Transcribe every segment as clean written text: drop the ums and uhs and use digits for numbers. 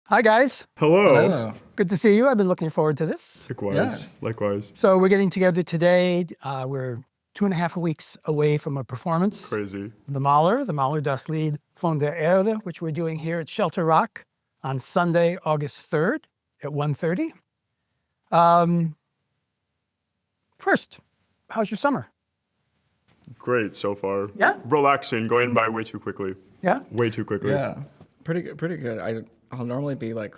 Hi, guys. Hello. Hello. Good to see you. I've been looking forward to this. Likewise. Yes. Likewise. So we're getting together today. We're 2.5 weeks away from a performance. Crazy. The Mahler Das Lied von der Erde, which we're doing here at Shelter Rock on Sunday, August 3rd at 1:30. First, how's your summer? Great so far. Yeah? Relaxing, going by way too quickly. Yeah? Way too quickly. Yeah. Pretty good. Pretty good. I'll normally be like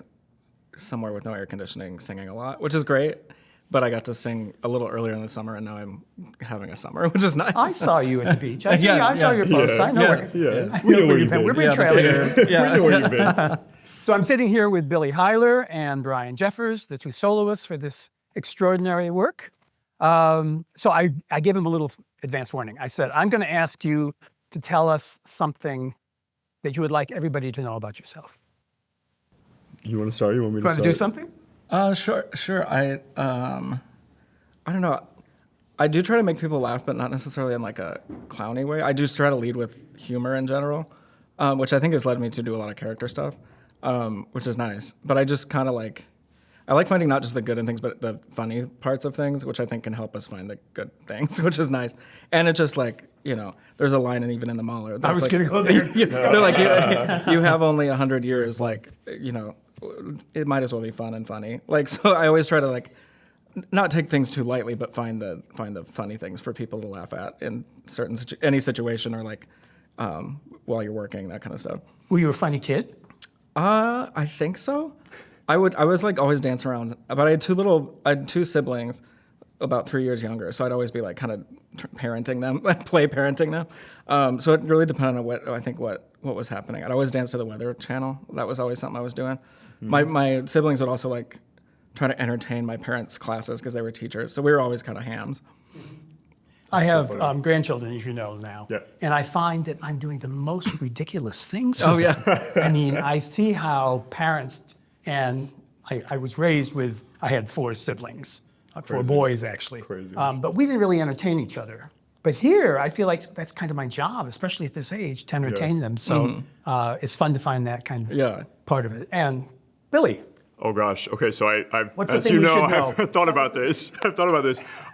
somewhere with no air conditioning singing a lot, which is great. But I got to sing a little earlier in the summer, and now I'm having a summer, which is nice. I saw you at the beach. I Yes, saw your yes. post. I know Yes, where, yes. I We know know where you've been. We've been Yeah, the trailing you. pictures. We know where you've been. So I'm sitting here with Billy Huyler and Brian Jeffers, the two soloists for this extraordinary work. So I gave him a little advance warning. I said, I'm going to ask you to tell us something that you would like everybody to know about yourself. You want to start? You want me You to want to start? do something? Sure. I don't know. I do try to make people laugh, but not necessarily in like a clowny way. I do try to lead with humor in general, which I think has led me to do a lot of character stuff, which is nice. But I just kind of I like finding not just the good in things, but the funny parts of things, which I think can help us find the good things, which is nice. And it's just there's a line even in the Mahler. I was going to go there. They're like, you have only 100 years, it might as well be fun and funny. So I always try to not take things too lightly, but find the funny things for people to laugh at in any situation or while you're working, that kind of stuff. Were you a funny kid? I think so. I was always dancing around, but I had two siblings about 3 years younger, so I'd always be kind of parenting them, play parenting them. So it really depended on what was happening. I'd always dance to the Weather Channel. That was always something I was doing. Mm-hmm. My siblings would also try to entertain my parents' classes because they were teachers, so we were always kind of hams. I have grandchildren, as you know now, Yeah. and I find that I'm doing the most ridiculous things. Oh, with them. I mean, I see how parents, and I was raised with, I had 4 siblings, 4 boys actually, Crazy. But we didn't really entertain each other. But here, I feel like that's kind of my job, especially at this age, to entertain them. So it's fun to find that kind of part of it. And Billy. Oh gosh. Okay. So I've What's the as thing you we know, should know? I've thought about this.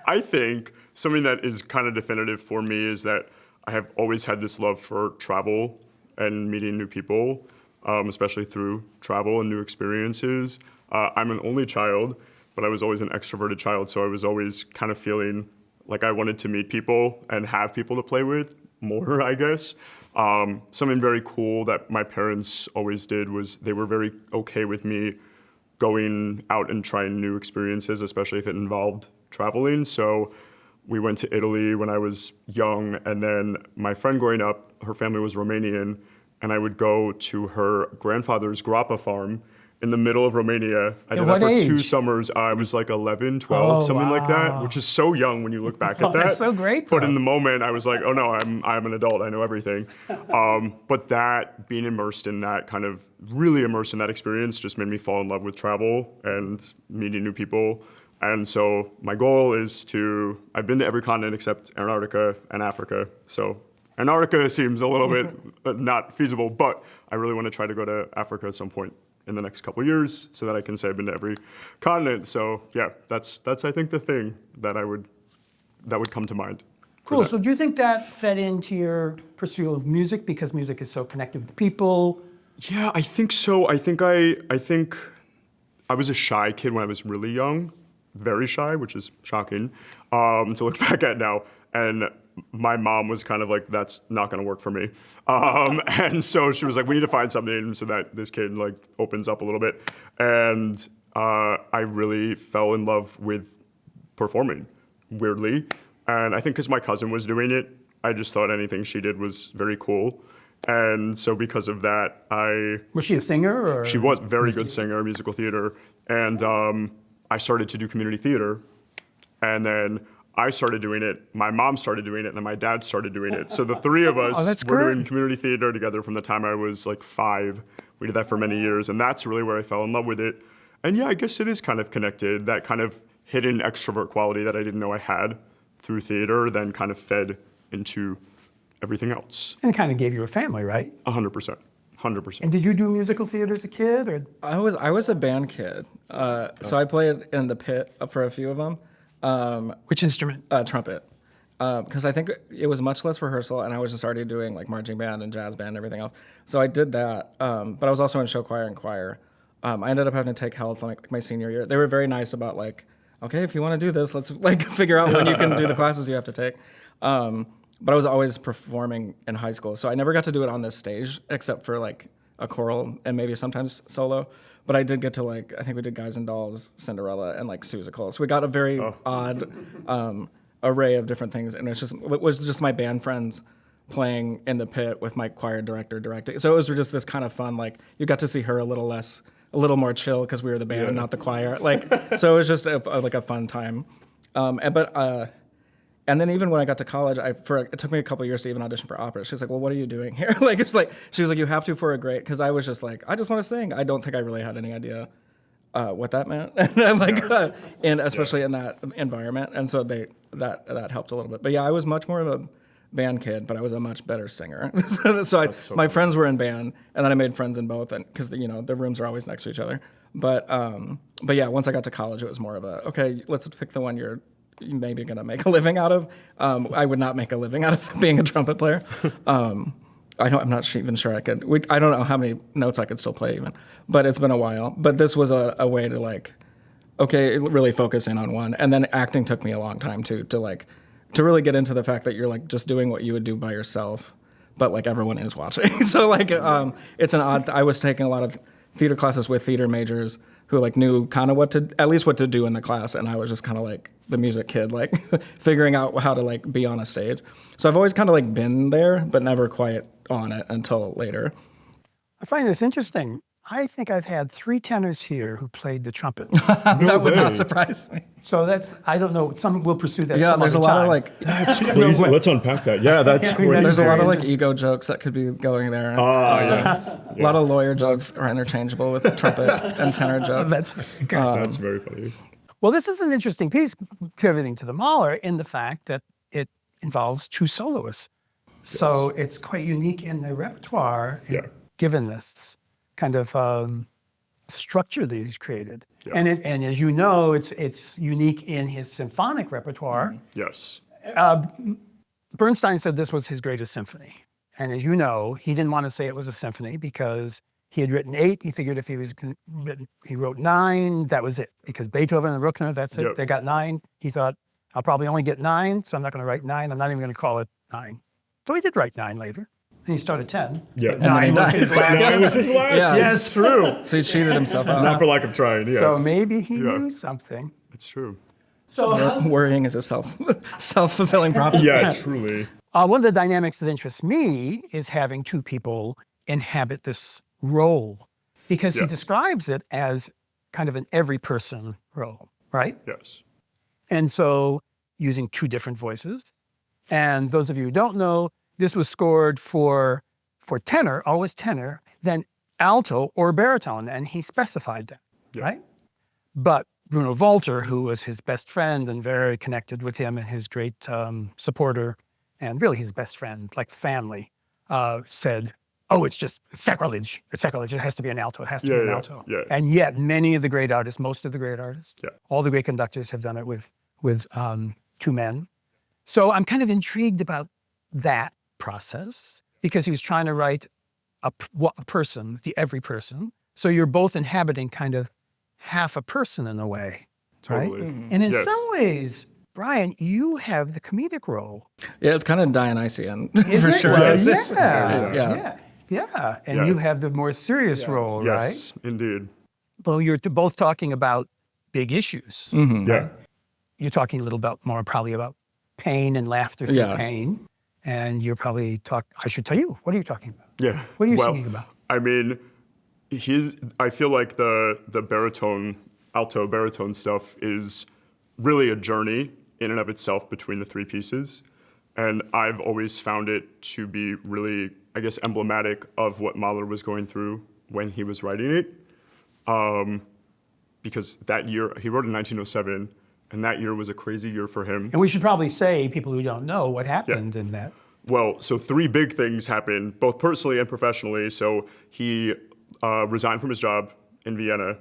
I think something that is kind of definitive for me is that I have always had this love for travel and meeting new people, especially through travel and new experiences. I'm an only child, but I was always an extroverted child, so I was always kind of feeling like I wanted to meet people and have people to play with more, I guess. Something very cool that my parents always did was they were very okay with me going out and trying new experiences, especially if it involved traveling. So we went to Italy when I was young, and then my friend growing up, her family was Romanian, and I would go to her grandfather's grappa farm in the middle of Romania. I did that for 2 summers. I was 11, 12, something like that, which is so young when you look back at that. That's so great, But though. in the moment, I was like, oh no, I'm an adult, I know everything. But that, being immersed in that, kind of really immersed in that experience, just made me fall in love with travel and meeting new people. And so my goal is I've been to every continent except Antarctica and Africa. So Antarctica seems a little bit not feasible, but I really want to try to go to Africa at some point in the next couple of years so that I can say I've been to every continent. So yeah, that's I think the thing that would come to mind. Cool. So do you think that fed into your pursuit of music because music is so connected with people? Yeah, I think so. I think I was a shy kid when I was really young, very shy, which is shocking to look back at now. And my mom was kind of like, that's not going to work for me. And so she was like, we need to find something so that this kid opens up a little bit. And I really fell in love with performing, weirdly. And I think because my cousin was doing it, I just thought anything she did was very cool. And so because of that, Was she a singer? Or? She was a very good singer, musical theater. And I started to do community theater. And then I started doing it, my mom started doing it, and then my dad started doing it. So the 3 of us were doing community theater together from the time I was 5. We did that for many years, and that's really where I fell in love with it. And yeah, I guess it is kind of connected, that kind of hidden extrovert quality that I didn't know I had through theater, then kind of fed into everything else. And it kind of gave you a family, right? 100%. 100%. And did you do musical theater as a kid, or I was a band kid, so I played in the pit for a few of them. which instrument? Trumpet, because I think it was much less rehearsal, and I was just already doing like marching band and jazz band and everything else. So I did that, but I was also in show choir and choir. I ended up having to take health like my senior year. They were very nice about like, okay, if you want to do this, let's like figure out when you can do the classes you have to take. But I was always performing in high school, so I never got to do it on this stage except for like a choral and maybe sometimes solo. But I did get to like, I think we did Guys and Dolls, Cinderella, and like Seussical. So we got a very odd array of different things, and it was just my band friends playing in the pit with my choir director directing. So it was just this kind of fun, like you got to see her a little more chill because we were the band, not the choir. Like, so it was just like a fun time. And then even when I got to college, it took me a couple of years to even audition for opera. She's like, well, what are you doing here? Like, it's like, she was like, you have to for a grade. Because I was just like, I just want to sing. I don't think I really had any idea what that meant. And I'm like, and especially in that environment. And so that helped a little bit. But yeah, I was much more of a band kid, but I was a much better singer. My friends were in band, and then I made friends in both, and because the rooms are always next to each other. But yeah, once I got to college, it was more of a, okay, let's pick the one you're maybe gonna make a living out of. I would not make a living out of being a trumpet player. I'm not even sure I could. I don't know how many notes I could still play even, but it's been a while. But this was a way to like, okay, really focus in on one. And then acting took me a long time to really get into the fact that you're like just doing what you would do by yourself, but like everyone is watching. So like, it's an odd. I was taking a lot of theater classes with theater majors who like knew kind of what to do in the class, and I was just kind of like the music kid, like figuring out how to like be on a stage. So I've always kind of like been there, but never quite on it until later. I find this interesting. I think I've had 3 tenors here who played the trumpet. That would not surprise me. So I don't know, some will pursue that Yeah, some there's a other lot time. of like, That's crazy. Let's unpack that. Yeah, that's crazy. there's a lot of very like ego jokes that could be going there. Yeah. A lot of lawyer jokes are interchangeable with trumpet and tenor jokes. That's That's very funny. Well, this is an interesting piece, pivoting to the Mahler, in the fact that it involves 2 soloists. So it's quite unique in the repertoire, given this kind of structure that he's created. Yeah. And as you know, it's unique in his symphonic repertoire. Yes. Bernstein said this was his greatest symphony. And as you know, he didn't want to say it was a symphony because he had written 8. He figured if he wrote 9, that was it. Because Beethoven and Bruckner, that's it. Yep. They got 9. He thought, I'll probably only get 9, so I'm not going to write 9. I'm not even going to call it 9. So he did write 9 later. And he started 10. Yeah. But 9 was his last. 9 was his last? Yeah. Yes, true. So he cheated himself out. Not for lack of trying, yeah. So maybe he knew something. It's true. So Worrying is a self-fulfilling prophecy. Yeah, truly. one of the dynamics that interests me is having 2 people inhabit this role, because he describes it as kind of an every person role, right? Yes. And so using 2 different voices. And those of you who don't know, this was scored for tenor, always tenor, then alto or baritone, and he specified that, right? But Bruno Walter, who was his best friend and very connected with him and his great supporter, and really his best friend, like family, said, oh, it's just sacrilege. It's sacrilege. It has to be an alto. It has to be an alto. Yeah. And yet many of the great artists, most of the great artists, all the great conductors have done it with 2 men. So I'm kind of intrigued about that process, because he was trying to write a person, the every person. So you're both inhabiting kind of half a person in a way, Totally. right? And in some ways, Brian, you have the comedic role. Yeah, it's kind of Dionysian Is for it? sure. Well, It's- yeah. And you have the more serious role, right? Yes, indeed. Well, you're both talking about big issues. Yeah. You're talking a little bit more probably about pain and laughter through pain. And you're probably I should tell you, what are you talking about? Yeah. What are you singing about? I mean, I feel like the baritone, alto baritone stuff is really a journey in and of itself between the 3 pieces. And I've always found it to be really, I guess, emblematic of what Mahler was going through when he was writing it. Because that year, he wrote in 1907, and that year was a crazy year for him. And we should probably say, people who don't know, what happened in that. Well, so three big things happened, both personally and professionally. So he resigned from his job in Vienna.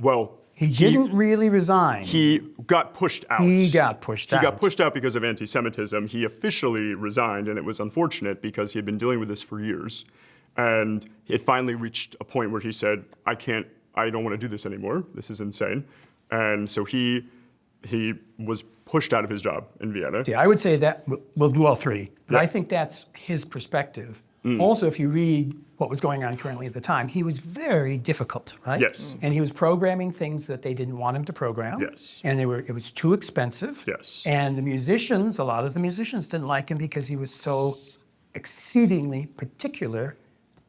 Well, He didn't really resign. he got pushed out. He got pushed out. He got pushed out because of anti-Semitism. He officially resigned, and it was unfortunate because he had been dealing with this for years. And it finally reached a point where he said, I don't want to do this anymore. This is insane. And so he was pushed out of his job in Vienna. See, I would say that we'll do all three, but Yeah. I think that's his perspective. Also, if you read what was going on currently at the time, he was very difficult, right? Yes. And he was programming things that they didn't want him to program. Yes. And it was too expensive. Yes. And a lot of the musicians didn't like him because he was so exceedingly particular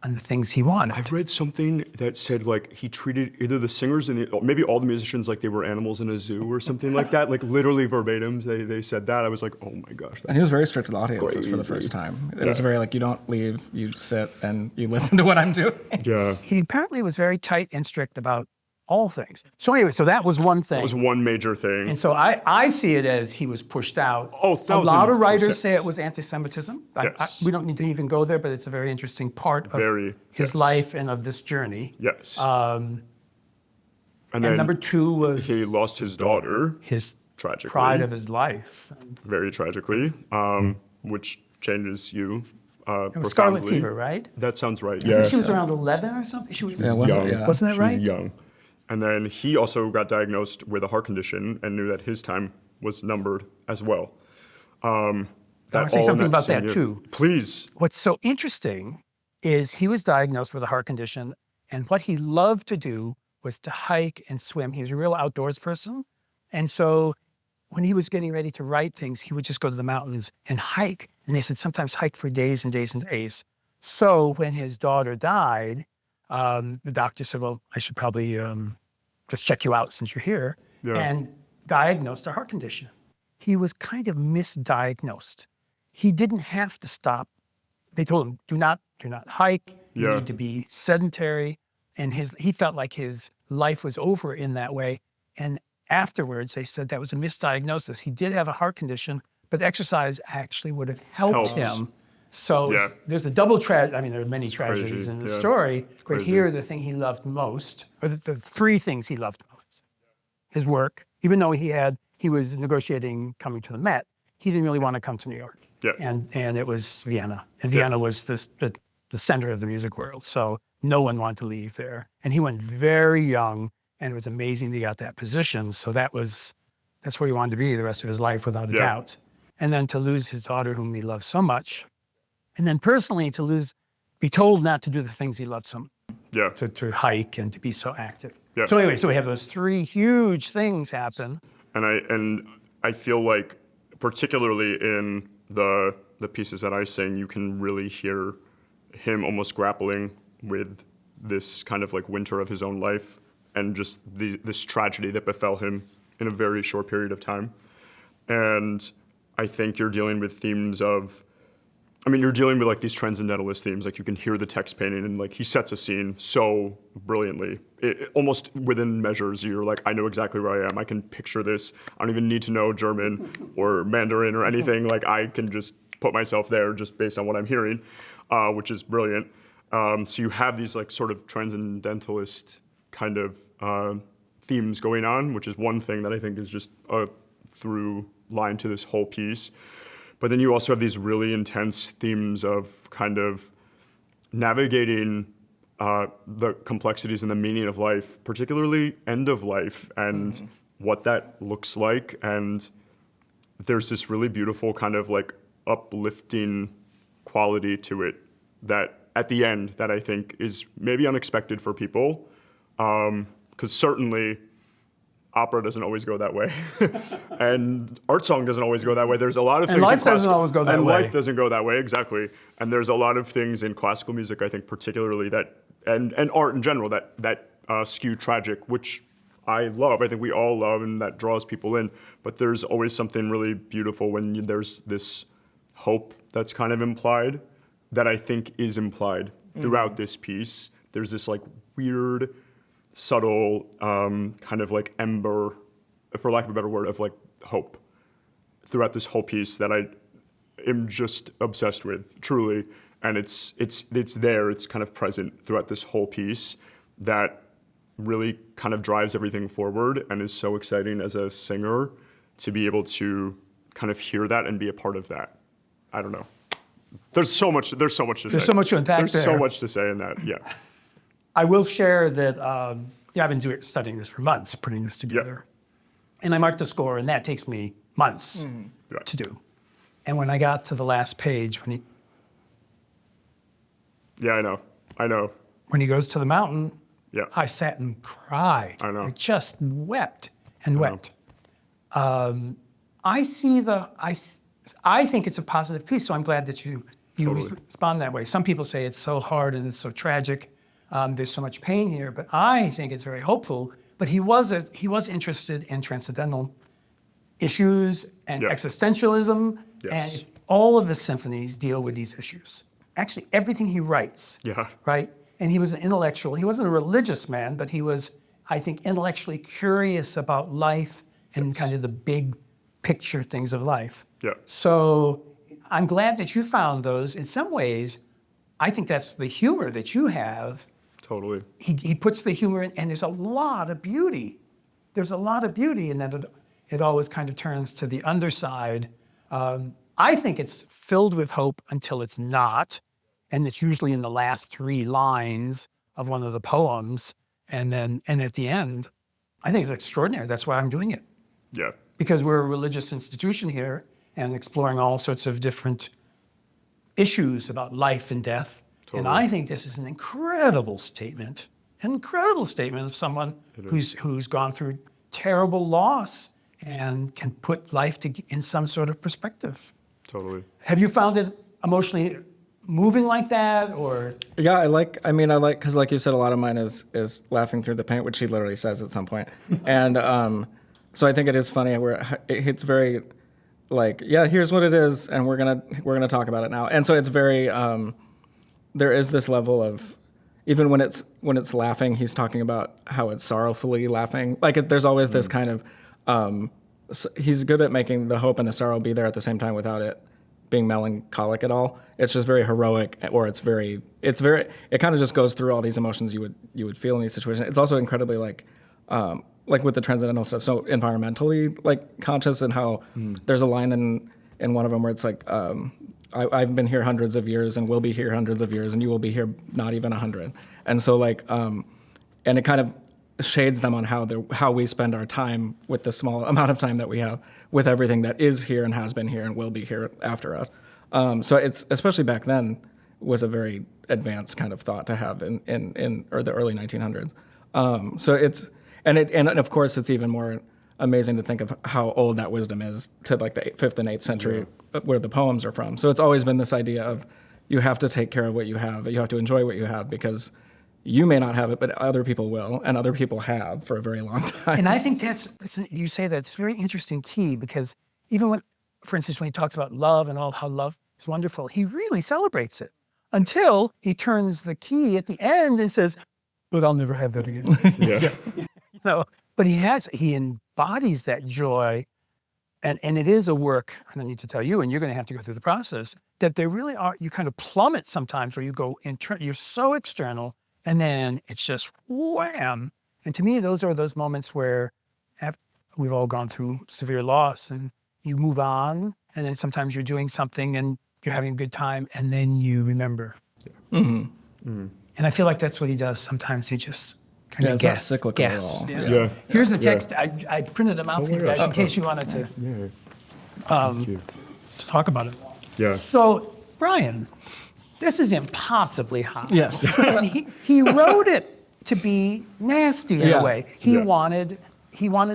on the things he wanted. I read something that said like he treated either the singers and maybe all the musicians like they were animals in a zoo or something like that. Like literally verbatim, they said that. I was like, oh my gosh. And he was very strict with audiences for the first time. It was very like, you don't leave, you sit and you listen to what I'm doing. Yeah. He apparently was very tight and strict about all things. So anyway, so that was one thing. That was one major thing. And so I see it as he was pushed out. Oh, a lot of 1000%. writers say it was anti-Semitism. Yes. We don't need to even go there, but it's a very interesting part of his life and of this journey. Yes. And then number two was he lost his daughter, his tragically. pride of his life. Very tragically, which changes you It was scarlet fever, right? That sounds right. I think she was around 11 or something. She was wasn't young. it? Yeah. Wasn't that She right? was young. And then he also got diagnosed with a heart condition and knew that his time was numbered as well. I want to say something about that too. Please. What's so interesting is he was diagnosed with a heart condition, and what he loved to do was to hike and swim. He was a real outdoors person. And so when he was getting ready to write things, he would just go to the mountains and hike. And they said sometimes hike for days and days and days. So when his daughter died, the doctor said, well, I should probably just check you out since you're here, and diagnosed a heart condition. He was kind of misdiagnosed. He didn't have to stop. They told him, do not hike. You need to be sedentary. And he felt like his life was over in that way. And afterwards, they said that was a misdiagnosis. He did have a heart condition, but exercise actually would have helped him. So there's a double tragedy. I mean, there are many tragedies in the story, but here the thing he loved most, or the three things he loved most: his work. Even though he was negotiating coming to the Met, he didn't really want to come to New York. Yeah. And it was Vienna, and Vienna was the center of the music world. So no one wanted to leave there, and he went very young, and it was amazing that he got that position. So that's where he wanted to be the rest of his life, without a doubt. And then to lose his daughter, whom he loved so much. And then personally be told not to do the things he loved so much, to hike and to be so active. Yeah. So anyway, so we have those three huge things happen. And I feel like, particularly in the pieces that I sing, you can really hear him almost grappling with this kind of like winter of his own life and just this tragedy that befell him in a very short period of time. And I think you're dealing with themes you're dealing with like these transcendentalist themes. Like you can hear the text painting, and like he sets a scene so brilliantly. It almost within measures, you're like, I know exactly where I am. I can picture this. I don't even need to know German or Mandarin or anything. Like I can just put myself there just based on what I'm hearing, which is brilliant. So you have these like sort of transcendentalist kind of themes going on, which is one thing that I think is just a through line to this whole piece. But then you also have these really intense themes of kind of navigating the complexities and the meaning of life, particularly end of life, and what that looks like. And there's this really beautiful kind of like uplifting quality to it that at the end that I think is maybe unexpected for people. Because certainly opera doesn't always go that way. And art song doesn't always go that way. There's a lot of things. And life doesn't always go that way. And life doesn't go that way, exactly. And there's a lot of things in classical music, I think, particularly that, and art in general, that skew tragic, which I love. I think we all love, and that draws people in. But there's always something really beautiful when there's this hope that's kind of implied, that I think is implied throughout this piece. There's this like weird, subtle kind of like ember, for lack of a better word, of like hope throughout this whole piece that am just obsessed with, truly. And it's there, it's kind of present throughout this whole piece that really kind of drives everything forward and is so exciting as a singer to be able to kind of hear that and be a part of that. I don't know. There's so much to say. There's so much to unpack There's there. so much to say in that, yeah. I will share that I've been studying this for months, putting this together. And I marked the score, and that takes me months to do. And when I got to the last page, Yeah, I know. when he goes to the mountain, Yeah. I sat and cried. I know. I just wept and wept. I think it's a positive piece, so I'm glad that you Totally. respond that way. Some people say it's so hard and it's so tragic. There's so much pain here, but I think it's very hopeful. But he was interested in transcendental issues and existentialism, Yes. and all of his symphonies deal with these issues. Actually, everything he writes, Yeah. right? And he was an intellectual. He wasn't a religious man, but he was, I think, intellectually curious about life and kind of the big picture things of life. Yeah. So I'm glad that you found those. In some ways, I think that's the humor that you have. Totally. He puts the humor in, and there's a lot of beauty. There's a lot of beauty, and then it always kind of turns to the underside. I think it's filled with hope until it's not, and it's usually in the last 3 lines of one of the poems, and at the end, I think it's extraordinary. That's why I'm doing it, Yeah. because we're a religious institution here and exploring all sorts of different issues about life and death. And Totally. I think this is an incredible statement of someone who's gone through terrible loss and can put life in some sort of perspective. Totally. Have you found it emotionally moving like that, or? Yeah, because like you said, a lot of mine is laughing through the paint, which he literally says at some point. And so I think it is funny where it's very like, yeah, here's what it is, and we're gonna talk about it now. And so it's very there is this level of, even when it's laughing, he's talking about how it's sorrowfully laughing. Like there's always this kind of he's good at making the hope and the sorrow be there at the same time without it being melancholic at all. It's just very heroic, or it kind of just goes through all these emotions you would feel in these situations. It's also incredibly like with the transcendental stuff, so environmentally like conscious, and how there's a line in one of them where it's like, I've been here hundreds of years and will be here hundreds of years, and you will be here not even 100. And so like, and it kind of shades them on how we spend our time with the small amount of time that we have with everything that is here and has been here and will be here after us. So it's, especially back then, was a very advanced kind of thought to have in the early 1900s. So it's, and of course it's even more amazing to think of how old that wisdom is to like the 5th and 8th century where the poems are from. So it's always been this idea of you have to take care of what you have, you have to enjoy what you have, because you may not have it, but other people will, and other people have for a very long time. And I think you say that's a very interesting key, because even when, for instance, when he talks about love and all how love is wonderful, he really celebrates it until he turns the key at the end and says, but I'll never have that again. Yeah. But he embodies that joy, and it is a work, I don't need to tell you, and you're going to have to go through the process, that there really are, you kind of plummet sometimes where you go, you're so external, and then it's just wham. And to me, those are those moments where we've all gone through severe loss, and you move on, and then sometimes you're doing something and you're having a good time, and then you remember. Mm-hmm. Mm. And I feel like that's what he does. Sometimes he just kind of it's not cyclical at all. Yeah. Here's the text. I printed them out for you guys in case you wanted to talk about it. Yeah. So, Brian, this is impossibly hot. Yes. And he wrote it to be nasty in a way. He Yeah. wanted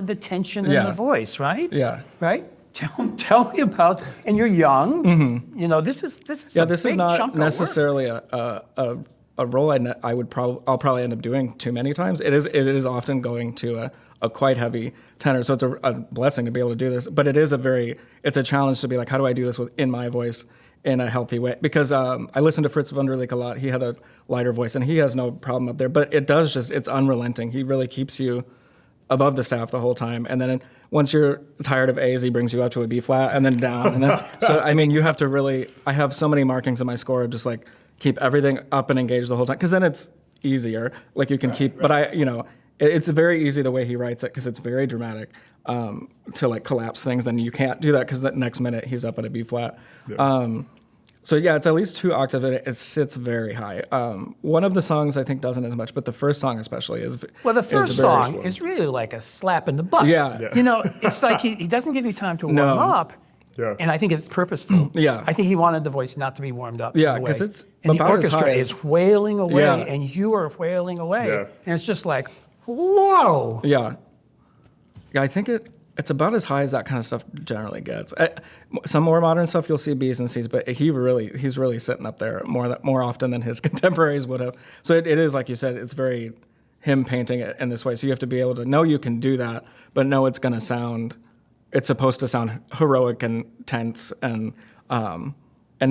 the tension in the voice, right? Yeah. Right? Tell me about, and you're young. Mm-hmm. You know, this is Yeah, a this big is chunk not of necessarily a role I'll probably end up doing too many times. It is often going to a quite heavy tenor, so it's a blessing to be able to do this. But it's a challenge to be like, how do I do this in my voice in a healthy way? Because I listened to Fritz Wunderlich a lot. He had a lighter voice, and he has no problem up there. But it's unrelenting. He really keeps you above the staff the whole time, and then once you're tired of A's, he brings you up to a B flat and then down, and then so I mean you have to really. I have so many markings in my score of just like keep everything up and engaged the whole time, because then it's easier. Like you can keep, but it's very easy the way he writes it, because it's very dramatic to like collapse things. Then you can't do that because that next minute he's up at a B flat. Yeah. So yeah, it's at least 2 octaves, and it sits very high. One of the songs I think doesn't as much, but the first song especially is. Well, the first song is really like a slap in the butt. Yeah. It's like he doesn't give you time to warm No. up. Yeah. And I think it's purposeful. Yeah. I think he wanted the voice not to be warmed up. Yeah, 'cause it's and the about as orchestra high is as- wailing away, Yeah. and you are wailing away, Yeah. and it's just like, whoa. Yeah. Yeah, I think it's about as high as that kind of stuff generally gets. Some more modern stuff you'll see B's and C's, but he's really sitting up there more often than his contemporaries would have. So it is, like you said, it's very him painting it in this way. So you have to be able to know you can do that, but know it's it's supposed to sound heroic and tense, and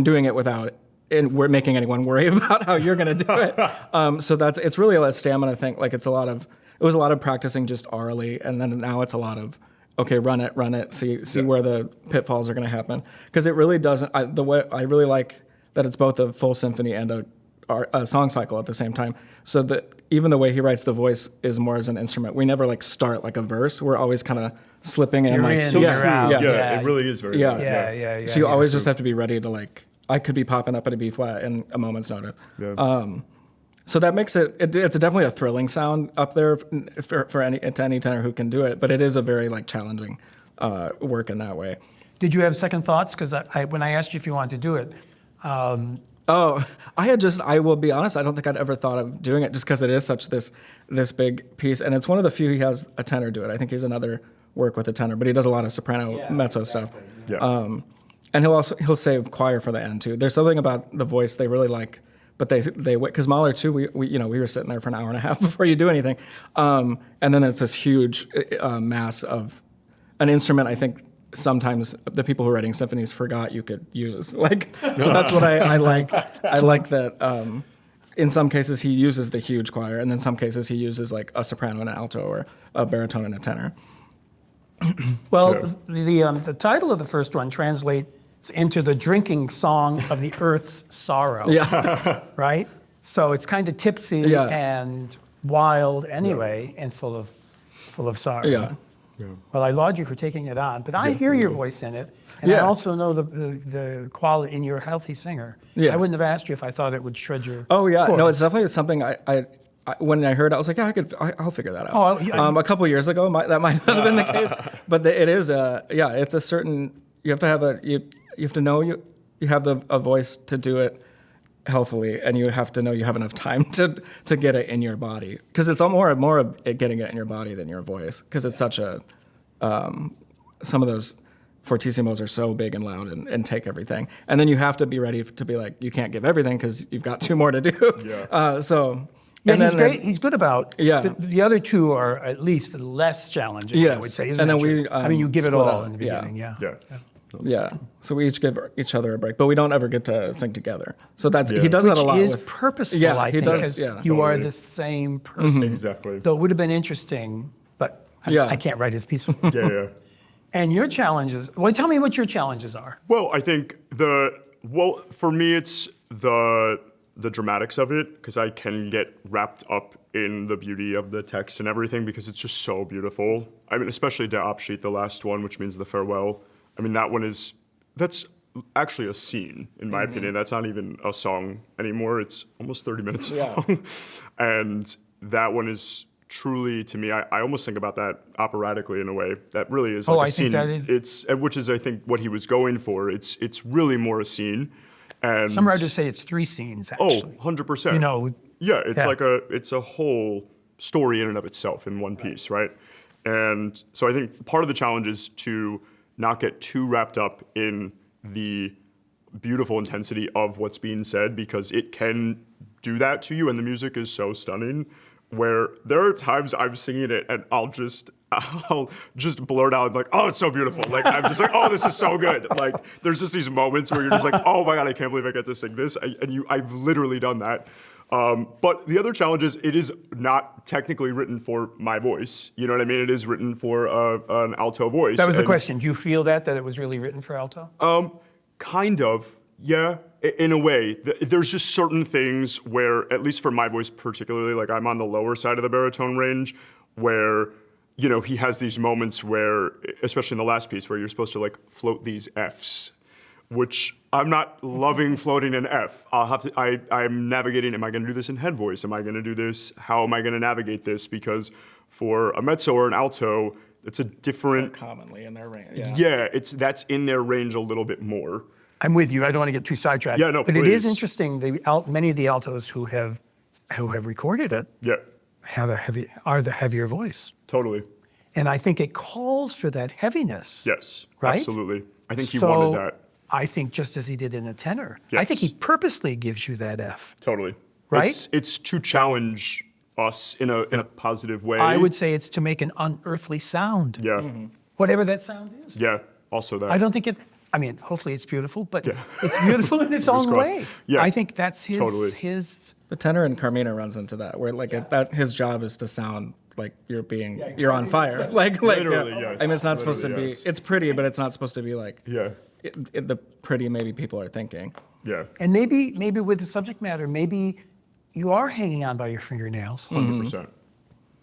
doing it without we're making anyone worry about how you're going to do it. So it's really a stamina thing. Like it was a lot of practicing just orally, and then now it's a lot of, okay, run it, see where the pitfalls are going to happen. Because it really doesn't. I really like that it's both a full symphony and a song cycle at the same time. So that even the way he writes the voice is more as an instrument. We never like start like a verse. We're always kind of slipping in. You're like, in, So you're true. out. Yeah, it really is very. Yeah. good. Yeah. So you always just have to be ready to like. I could be popping up at a B flat in a moment's notice. Yeah. So that makes it's definitely a thrilling sound up there for any tenor who can do it, but it is a very like challenging work in that way. Did you have second thoughts? Because when I asked you if you wanted to do it, I will be honest, I don't think I'd ever thought of doing it just because it is such this big piece, and it's one of the few he has a tenor do it. I think he's another work with a tenor, but he does a lot of soprano mezzo stuff. Yeah. And he'll save choir for the end too. There's something about the voice they really like, but they because Mahler too. We were sitting there for an hour and a half before you do anything, and then there's this huge mass of an instrument. I think sometimes the people who are writing symphonies forgot you could use. So that's what I like. I like that. In some cases he uses the huge choir, and then some cases he uses like a soprano and an alto, or a baritone and a tenor. well, the title of the first one translates into the drinking song of the earth's sorrow. Yeah. Right? So it's kind of tipsy and wild anyway, and full of sorrow. Yeah. Well, I laud you for taking it on, but I hear your voice in it, and I also know the quality in your healthy singer. Yeah. I wouldn't have asked you if I thought it would shred your Oh yeah, no, chords. it's definitely something I when I heard it, I was like, yeah, I'll figure that out. Oh, yeah. A couple years ago, that might not have been the case, but it is it's a certain, you have to have you have to know you have a voice to do it healthily, and you have to know you have enough time to get it in your body, because it's more of it getting it in your body than your voice, because it's such a some of those fortissimos are so big and loud and take everything, and then you have to be ready to be like, you can't give everything because you've got 2 more to do. Yeah, And he's then- great. He's good about. Yeah. The other 2 are at least less challenging. I would Yes. say. Isn't And that then true? I mean, you give it split all up. in the Yeah. beginning. Yeah. Yeah. So we each give each other a break, but we don't ever get to sing together. So he does that a lot. Which is with, purposeful, Yeah, I he think, does, because yeah. you are Totally. the same person. Exactly. Though it would have been interesting, but Yeah. I can't write his piece. Yeah. And your challenges. Well, tell me what your challenges are. Well, I think for me it's the dramatics of it, because I can get wrapped up in the beauty of the text and everything, because it's just so beautiful. I mean, especially Der Abschied, the last one, which means the farewell. I mean, that's actually a scene, in my opinion. That's not even a song anymore. It's almost 30 minutes long. And that one is truly, to me, I almost think about that operatically in a way. That really is like I a scene. think that is. Which is, I think, what he was going for. It's really more a scene. And Some writers say it's 3 scenes, actually. 100%. Yeah, it's a whole story in and of itself in one piece, right? And so I think part of the challenge is to not get too wrapped up in the beautiful intensity of what's being said, because it can do that to you, and the music is so stunning, where there are times I'm singing it and I'll just blurt out like, oh, it's so beautiful. Like, I'm just like, oh, this is so good. Like, there's just these moments where you're just like, oh my God, I can't believe I get to sing this. I've literally done that. But the other challenge is it is not technically written for my voice. You know what I mean? It is written for an alto voice. That was the question. Do you feel that it was really written for alto? Kind of, yeah, in a way. There's just certain things where, at least for my voice particularly, like I'm on the lower side of the baritone range, where, you know, he has these moments where, especially in the last piece, where you're supposed to like float these Fs, which I'm not loving floating an F. I'm navigating, am I gonna do this in head voice? Am I gonna do this? How am I gonna navigate this? Because for a mezzo or an alto, it's a different. Commonly in their range. Yeah. Yeah, that's in their range a little bit more. I'm with you. I don't want to get too sidetracked. Yeah, no, but it is please. interesting. Many of the altos who have recorded it Yeah, are the heavier voice, totally. and I think it calls for that heaviness. Yes, Right? absolutely. I think he So, wanted that. I think just as he did in a tenor. I think Yes. he purposely gives you that F. Totally. Right? It's to challenge us in a positive way. I would say it's to make an unearthly sound. Yeah. Whatever that sound is. Yeah. Also that. I don't think hopefully it's beautiful, but it's beautiful in its own crossed. way. Yeah. I think that's Totally. his. The tenor in Carmina runs into that, where like that his job is to sound like you're on fire. Like Literally, yeah. yes. I mean, it's not supposed to Literally, be. yes. It's pretty, but it's not supposed to be like Yeah. the pretty maybe people are thinking. Yeah. And maybe with the subject matter, maybe you are hanging on by your fingernails. 100%.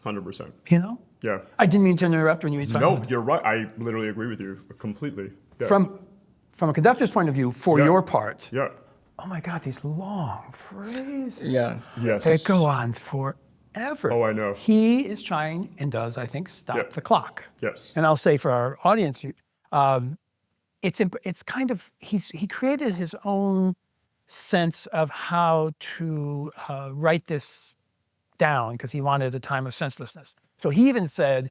100%. You know? Yeah. I didn't mean to interrupt when you were talking. No, you're right. I literally agree with you completely. Yeah. From a conductor's point of view, for Yeah. your part, Yeah. oh my God, these long phrases. Yeah. Yes. They go on forever. Oh, I know. He is trying and does, I think, stop Yeah. the clock. Yes. And I'll say for our audience, it's kind of, he created his own sense of how to write this down because he wanted a time of senselessness. So he even said,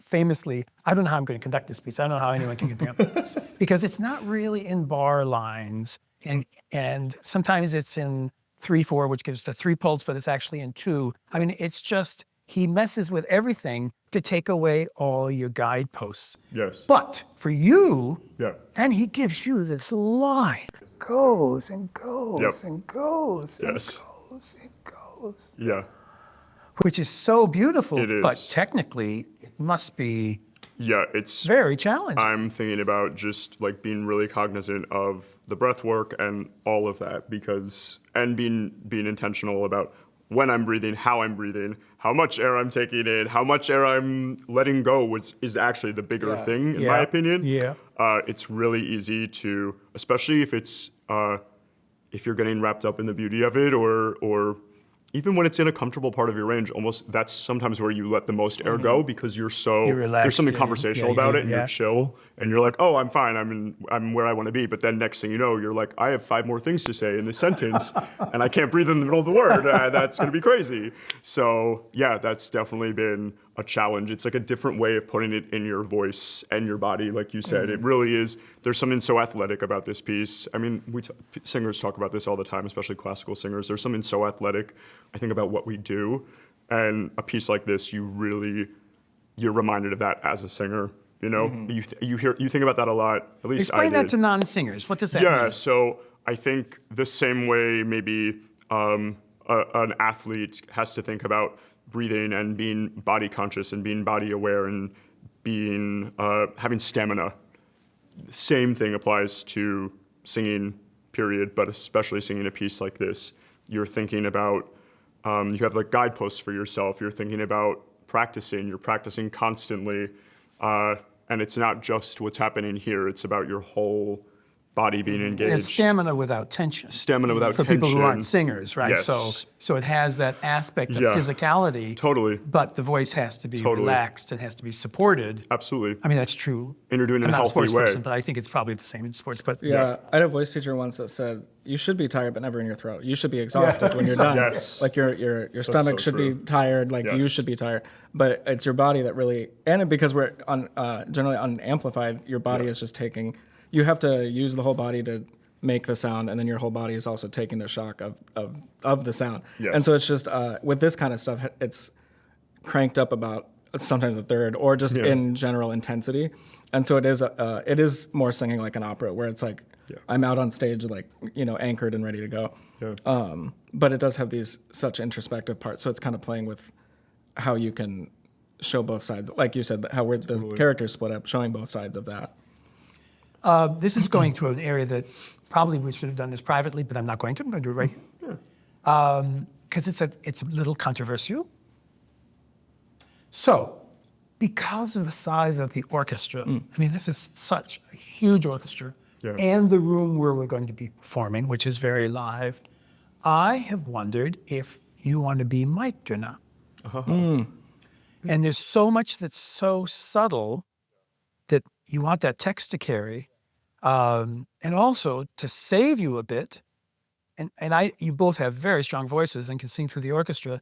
famously, I don't know how I'm going to conduct this piece. I don't know how anyone can conduct this because it's not really in bar lines, and sometimes it's in 3/4, which gives the 3 pulse, but it's actually in 2. I mean, it's just he messes with everything to take away all your guideposts. Yes. But for you, Yeah. then he gives you this line, goes and goes Yep. and goes and Yes. goes and goes, Yeah. which is so beautiful. It is. But technically, it must be Yeah. It's. very challenging. I'm thinking about just like being really cognizant of the breath work and all of that and being intentional about when I'm breathing, how I'm breathing, how much air I'm taking in, how much air I'm letting go, which is actually the bigger thing in my opinion. Yeah. It's really easy to, especially if if you're getting wrapped up in the beauty of it or even when it's in a comfortable part of your range, almost that's sometimes where you let the most air go because you're relaxed, there's something yeah, conversational yeah, about yeah, it and yeah. you're chill and you're like, oh, I'm fine, I'm where I want to be. But then next thing you know, you're like, I have 5 more things to say in this sentence and I can't breathe in the middle of the word. That's going to be crazy. So yeah, that's definitely been a challenge. It's like a different way of putting it in your voice and your body, like you said. It really is. There's something so athletic about this piece. I mean, singers talk about this all the time, especially classical singers. There's something so athletic, I think, about what we do. And a piece like this, you're reminded of that as a singer. You know, you think about that a lot. At least Explain I that did. to non-singers. What does that Yeah, mean? so I think the same way maybe an athlete has to think about breathing and being body conscious and being body aware and being having stamina. Same thing applies to singing, period, but especially singing a piece like this. You're thinking about, you have like guideposts for yourself. You're thinking about practicing. You're practicing constantly. And it's not just what's happening here. It's about your whole body being engaged. It's stamina without tension. Stamina without for tension. people who aren't singers, right? Yes. So it has that aspect of Yeah. physicality. Totally. But the voice has to be Totally. relaxed and has to be supported. Absolutely. I mean, that's true. And you're doing it in I'm a not a healthy sports way. person, but I think it's probably the same in sports. But Yeah, I had a voice teacher once that said, "You should be tired, but never in your throat. You should be exhausted when you're done. Yes. Like your stomach so should be true. tired. Like Yes. you should be tired. But it's your body that really, and because we're generally unamplified, your body is just taking. You have to use the whole body to make the sound, and then your whole body is also taking the shock of the sound. Yes. And so it's just with this kind of stuff, it's cranked up about sometimes a third, or just Yeah. in general intensity. And so it is more singing like an opera, where it's like I'm out on stage, like, anchored and ready to go. Yeah. But it does have these such introspective parts, so it's kind of playing with how you can show both sides, like you said, how the characters split up, showing both sides of that. This is going to an area that probably we should have done this privately, but I'm not going to. I'm going to do it right here. Because it's a little controversial. So, because of the size of the orchestra, I mean, this is such a huge orchestra, and the room where we're going to be performing, which is very live, I have wondered if you want to be mic'd or not. And there's so much that's so subtle that you want that text to carry, and also to save you a bit. And you both have very strong voices and can sing through the orchestra,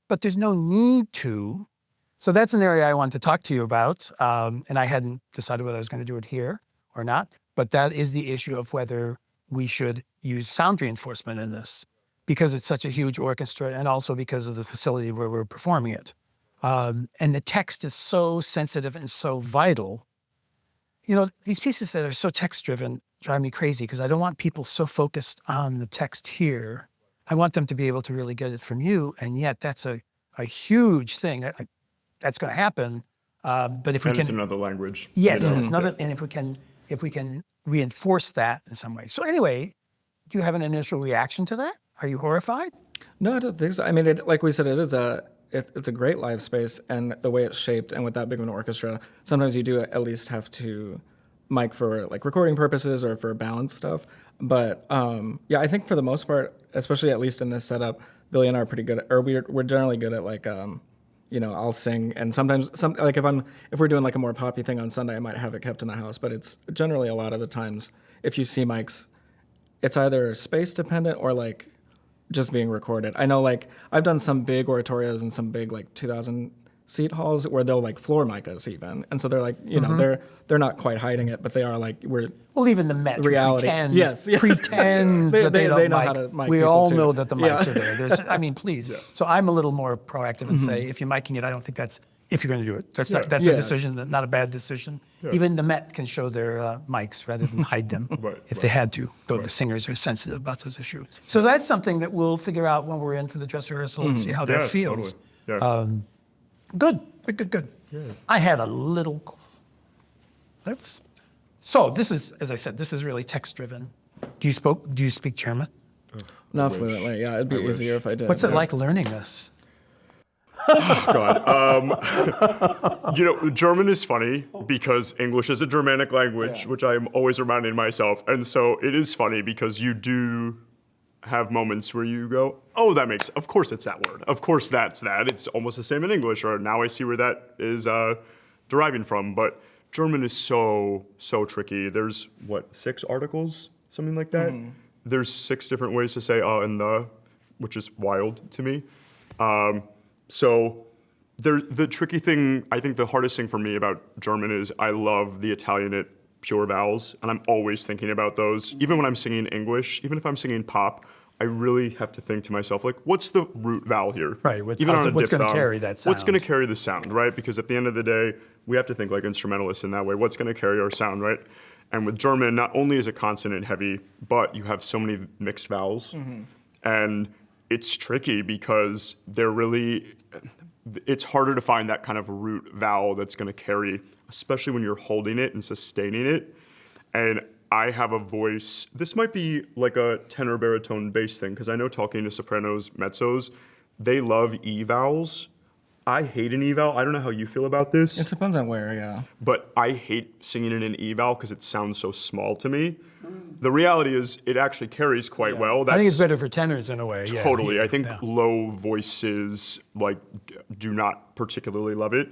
but there's no need to. So that's an area I wanted to talk to you about, and I hadn't decided whether I was going to do it here or not, but that is the issue of whether we should use sound reinforcement in this, because it's such a huge orchestra and also because of the facility where we're performing it. And the text is so sensitive and so vital. These pieces that are so text-driven drive me crazy because I don't want people so focused on the text here. I want them to be able to really get it from you, and yet that's a huge thing. That's going to happen, but if we can, it's another language. Yes, and it's another. And if we can reinforce that in some way. So anyway, do you have an initial reaction to that? Are you horrified? No, I don't think so. I mean, like we said, it's a great live space, and the way it's shaped, and with that big of an orchestra, sometimes you do at least have to mic for like recording purposes or for balance stuff. But I think for the most part, especially at least in this setup, Billy and I are pretty good, we're generally good at like. I'll sing, and sometimes like if we're doing like a more poppy thing on Sunday, I might have it kept in the house. But it's generally a lot of the times, if you see mics, it's either space dependent or like just being recorded. I know like I've done some big oratorios and some big like 2,000 seat halls where they'll like floor mic us even, and so they're like they're not quite hiding it, but they are like even the Met reality pretends that they don't know mic. how to mic. We all too. know that the mics are there. Please. So I'm a little more proactive and say if you're micing it, I don't think that's if you're going to do it. That's a decision, not a bad decision. Even the Met can show their mics rather than hide them if they had to. Though the singers are sensitive about those issues. So that's something that we'll figure out when we're in for the dress rehearsal and see how that feels. Totally. Good. Yeah. I had a little. So this is, as I said, this is really text-driven. Do you speak German? Not fluently. Yeah, it'd be easier if I did. What's it like learning this? Oh, God. German is funny because English is a Germanic language, which I'm always reminding myself. And so it is funny because you do have moments where you go, oh, of course it's that word. Of course that's that. It's almost the same in English, or now I see where that is deriving from. But German is so tricky. There's, 6 articles? Something like that? There's 6 different ways to say and the, which is wild to me. So the tricky thing, I think the hardest thing for me about German is I love the Italianate pure vowels, and I'm always thinking about those. Even when I'm singing English, even if I'm singing pop, I really have to think to myself, like, what's the root vowel here? Right, what's going to carry that sound? What's going to carry the sound, right? Because at the end of the day, we have to think like instrumentalists in that way. What's going to carry our sound, right? And with German, not only is it consonant heavy, but you have so many mixed vowels. And it's tricky because it's harder to find that kind of root vowel that's going to carry, especially when you're holding it and sustaining it. And I have a voice, this might be like a tenor, baritone, bass thing, because I know talking to sopranos, mezzos, they love E vowels. I hate an E vowel. I don't know how you feel about this. It depends on where, yeah. But I hate singing in an E vowel because it sounds so small to me. The reality is it actually carries quite well. I think it's better for tenors in a way. Totally. Yeah. I think low voices do not particularly love it.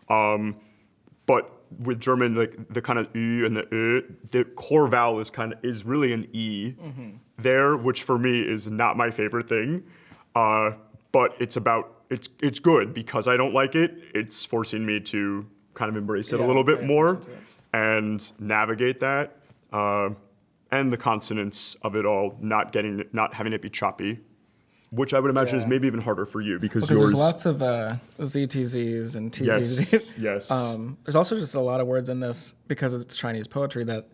But with German, like the kind of ü and the core vowel is really an E there, which for me is not my favorite thing. But it's good because I don't like it. It's forcing me to kind of embrace it a little bit more and navigate that. And the consonants of it all, not having it be choppy. which I would imagine is Yeah. maybe even harder for you because Because yours. there's lots of ZTZs and TZZs. Yes. There's also just a lot of words in this because it's Chinese poetry that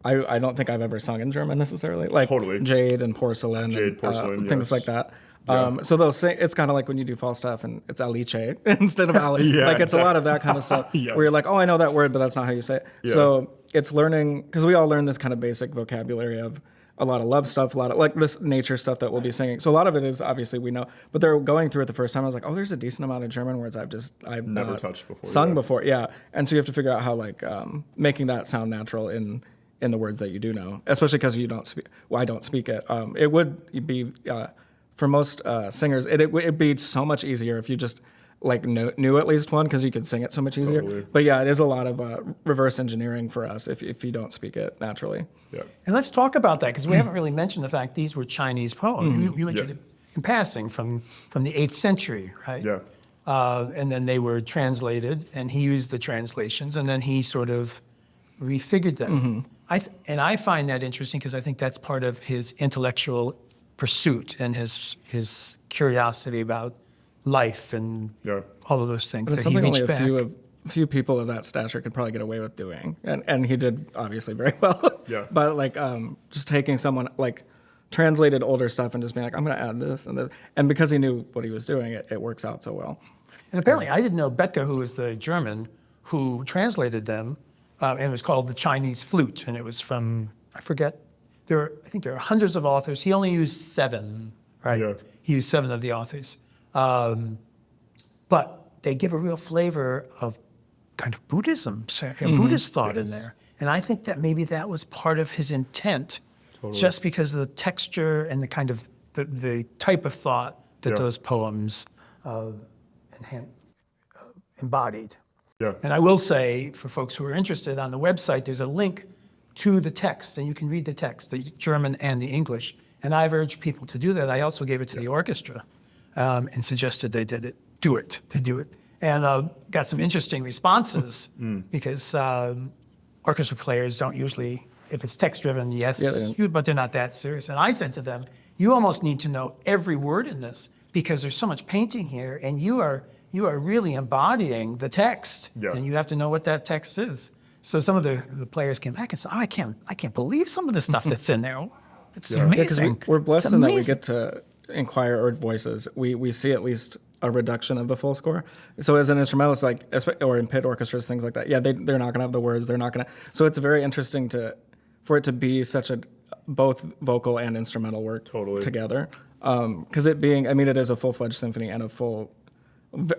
I don't think I've ever sung in German necessarily. Like Totally. jade and porcelain. Jade, and, porcelain, things yes. like that. Yeah. So they'll sing, it's kind of like when you do Falstaff and it's Alice instead of Ali. Yeah, like it's a lot of that kind of stuff Yes. where you're like, oh, I know that word, but that's not how you say it. Yeah. So it's learning, because we all learn this kind of basic vocabulary of a lot of love stuff, a lot of like this nature stuff that we'll be singing. So a lot of it is obviously we know, but they're going through it the first time. I was like, oh, there's a decent amount of German words I've Never not touched before, sung yeah. before. Yeah. And so you have to figure out how like making that sound natural in the words that you do know, especially because you don't speak. Well, I don't speak it. It would be for most singers, it'd be so much easier if you just like knew at least one because you could sing it so much easier. Totally. But yeah, it is a lot of reverse engineering for us if you don't speak it naturally. Yeah. And let's talk about that because we haven't really mentioned the fact these were Chinese poems. You mentioned Yeah. it in passing from the 8th century, right? Yeah. And then they were translated, and he used the translations, and then he sort of refigured them. I find that interesting because I think that's part of his intellectual pursuit and his curiosity about life and Yeah. all of those things. But it's that he something only reached a few people of that stature could probably get away with doing, and he did obviously very well. Yeah. But like just taking someone like translated older stuff and just being like, I'm going to add this and this, and because he knew what he was doing, it works out so well. And apparently, I didn't know Bethke, who was the German who translated them, and it was called the Chinese Flute, and it was from, I forget, I think there are hundreds of authors. He only used 7, right? Yeah. He used 7 of the authors. But they give a real flavor of kind of Buddhism, Buddhist thought in there. And I think that maybe that was part of his intent, just because of the texture and the kind of the type of thought that Yeah. those poems embodied. Yeah. And I will say, for folks who are interested, on the website, there's a link to the text, and you can read the text, the German and the English. And I've urged people to do that. I also gave it to the orchestra and suggested they do it. And got some interesting responses because orchestra players don't usually, if it's text-driven, yes, Yeah, they don't. but they're not that serious. And I said to them, you almost need to know every word in this because there's so much painting here, and you are really embodying the text, Yeah. and you have to know what that text is. So some of the players came back and said, oh, I can't believe some of the stuff that's in there. It's Yeah, because amazing. we're blessed It's in that we amazing. get to inquire our voices. We see at least a reduction of the full score. So as an instrumentalist, like or in pit orchestras, things like that, yeah, they're not gonna have the words. They're not gonna. So it's very interesting for it to be such a both vocal and instrumental work Totally. together. Because it is a full-fledged symphony and a full,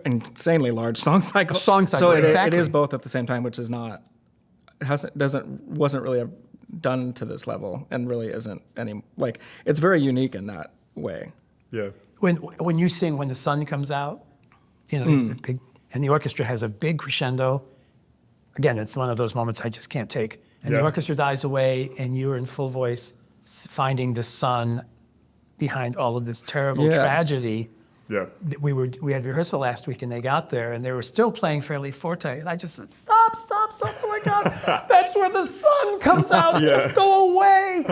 insanely large song cycle. Song cycle, So it exactly. is both at the same time, which is not wasn't really done to this level and really isn't any like it's very unique in that way. Yeah. When you sing When the Sun Comes Out, the big, and the orchestra has a big crescendo. Again, it's one of those moments I just can't take. And the Yeah. orchestra dies away, and you're in full voice, finding the sun behind all of this terrible Yeah. tragedy. Yeah. We had rehearsal last week, and they got there, and they were still playing fairly forte. And I just said, stop! Oh my God, that's where the sun comes out. Yeah. Just go away.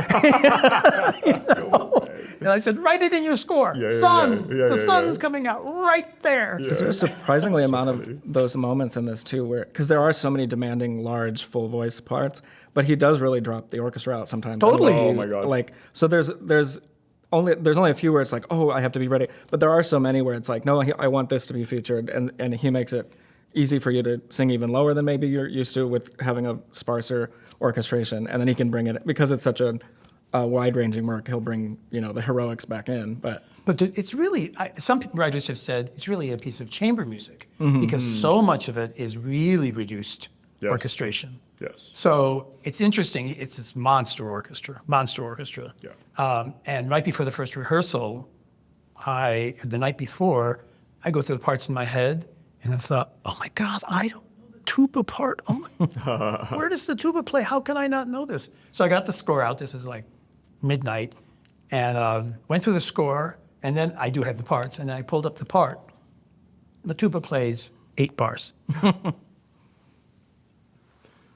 And I said, write it in your score. Yeah. The sun's coming out right there. Because there's a surprisingly amount of those moments in this too, where because there are so many demanding large full voice parts, but he does really drop the orchestra out sometimes. Totally. And Oh my God. Like so, there's only a few where it's like, oh, I have to be ready, but there are so many where it's like, no, I want this to be featured, and he makes it easy for you to sing even lower than maybe you're used to with having a sparser orchestration, and then he can bring it because it's such a wide-ranging work. He'll bring the heroics back in, but It's really, some writers have said it's really a piece of chamber music because so much of it is really reduced Yes. orchestration. Yes. So it's interesting. It's this monster orchestra. Yeah. And right before the first rehearsal, the night before, I go through the parts in my head, and I thought, oh my God, I don't know the tuba part. Oh my, where does the tuba play? How can I not know this? So I got the score out. This is like midnight, and went through the score, and then I do have the parts, and I pulled up the part. The tuba plays 8 bars.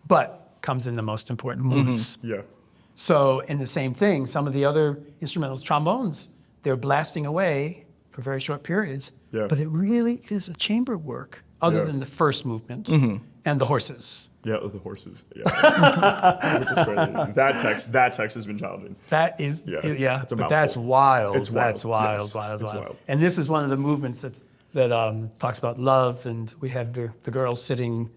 But comes in the most important moments. Yeah. So, in the same thing, some of the other instrumentals, trombones, they're blasting away for very short periods, Yeah. but it really is a chamber work, other Yeah. than the first movement and the horses. Yeah, the horses. Yeah. Which is crazy. That text has been challenging. That is, Yeah, it's a but that's mouthful. wild. It's wild. That's wild, Yes, wild, it's wild. wild. And this is one of the movements that talks about love, and we have the girls sitting,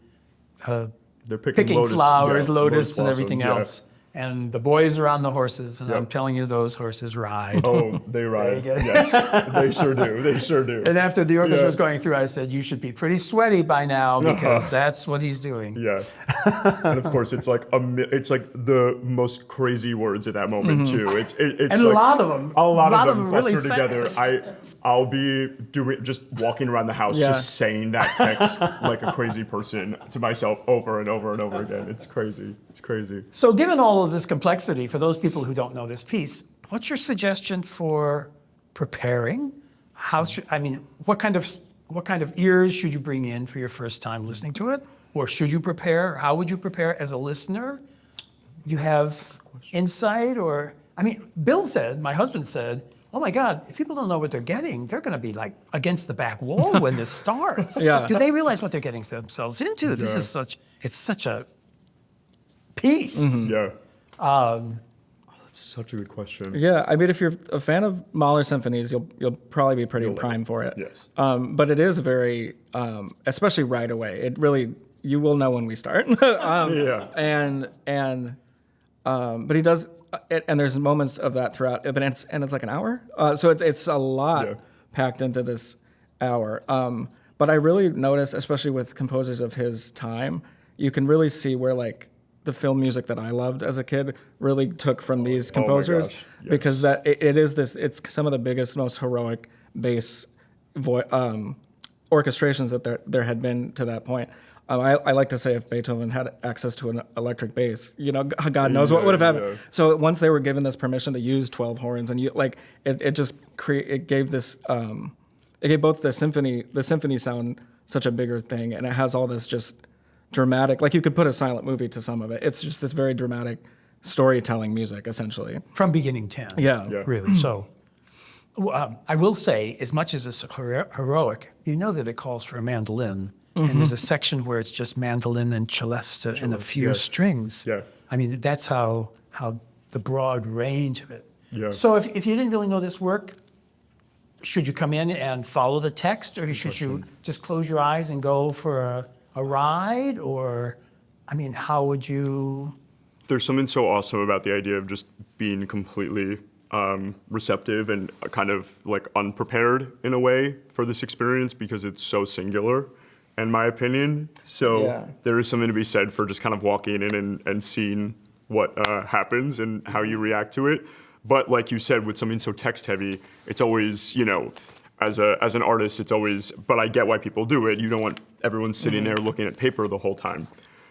They're picking picking flowers, lotus, and blossoms, everything yeah. else. And the boys are on the horses, and Yep. I'm telling you, those horses ride. Oh, they ride. There you go. Yes, they sure do. They sure do. And after the orchestra Yeah. was going through, I said, you should be pretty sweaty by now, because that's what he's doing. Yeah, and of course it's like it's like the most crazy words at that moment too. It's And like, a lot of them. A lot of them really clustered together. fast. I'll be just walking around the house, Yeah. just saying that text like a crazy person to myself over and over and over again. It's crazy. It's crazy. So given all of this complexity, for those people who don't know this piece, what's your suggestion for preparing? What kind of ears should you bring in for your first time listening to it? Or should you prepare? How would you prepare as a listener? Do you have insight? Bill said, my husband said, oh my God, if people don't know what they're getting, they're going to be like against the back wall when this starts. Yeah. Do they realize what they're getting themselves into? This is such a piece. Yeah. That's such a good question. Yeah, I mean, if you're a fan of Mahler symphonies, you'll probably be pretty prime for it. Yes. But it is very, especially right away. It really, you will know when we start. Yeah. But he does, and there's moments of that throughout. But it's like an hour, so it's a lot Yeah. packed into this hour. But I really notice, especially with composers of his time, you can really see where like the film music that I loved as a kid really took from these composers, gosh, yes. because that it is this. It's some of the biggest, most heroic bass orchestrations that there had been to that point. I like to say if Beethoven had access to an electric bass, God knows what would have happened. Yeah. So once they were given this permission to use 12 horns, and it gave this, it gave both the symphony sound such a bigger thing, and it has all this just dramatic, like you could put a silent movie to some of it. It's just this very dramatic storytelling music, essentially. From beginning to end. Yeah. Yeah. Really. So I will say, as much as it's heroic, you know that it calls for a mandolin. And there's a section where it's just mandolin and celesta and a few yes. strings. Yeah. I mean, that's how the broad range of it. Yeah. So if you didn't really know this work, should you come in and follow the text, or should you just close your eyes and go for a ride? Or, how would you? There's something so awesome about the idea of just being completely receptive and kind of like unprepared in a way for this experience, because it's so singular, in my opinion. So Yeah. there is something to be said for just kind of walking in and seeing what happens and how you react to it. But like you said, with something so text heavy, it's always, as an artist, it's always, but I get why people do it. You don't want everyone sitting there looking at paper the whole time.